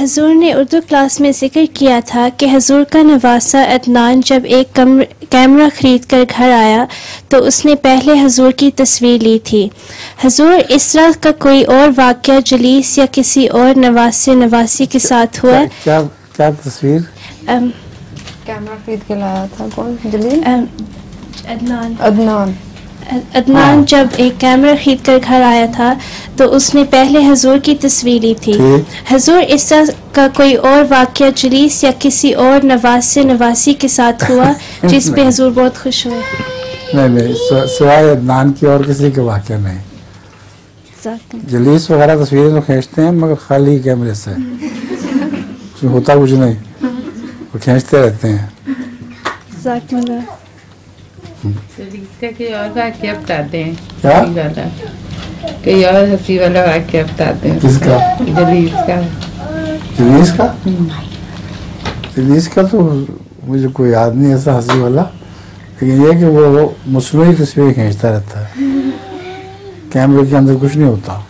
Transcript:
हजूर ने उर्दू क्लास में जिक्र किया था कि हजूर का नवासा अदनान जब एक कैमरा खरीद कर घर आया तो उसने पहले हजूर की तस्वीर ली थी। हजूर इस तरह का कोई और वाक़या जलीस या किसी और नवासी के साथ हुआ? क्या क्या तस्वीर? कैमरा खरीद के लाया था कौन? जलील? अदनान हाँ। जब एक कैमरा खरीद कर घर आया था तो उसने पहले हजूर की तस्वीर ली थी। हजूर इस तरह का कोई और वाक़या जलीस या किसी और नवासी के साथ हुआ जिस पे हजूर बहुत खुश हुए? नहीं, सिवाय अदनान की और किसी का वाक़या नहीं। जलीस वगैरह तस्वीरें तो खींचते हैं मगर खाली कैमरे से, उसमें होता कुछ नहीं, वो खींचते रहते हैं। कोई और वाक़या बताते हैं? क्या? कोई और हंसी वाला वाक़या बताते हैं? किसका? जलीस का। जलीस का तो मुझे कोई याद नहीं ऐसा हंसी वाला, लेकिन ये कि वो मुस्लिम तस्वीर खींचता रहता है, कैमरे के अंदर कुछ नहीं होता।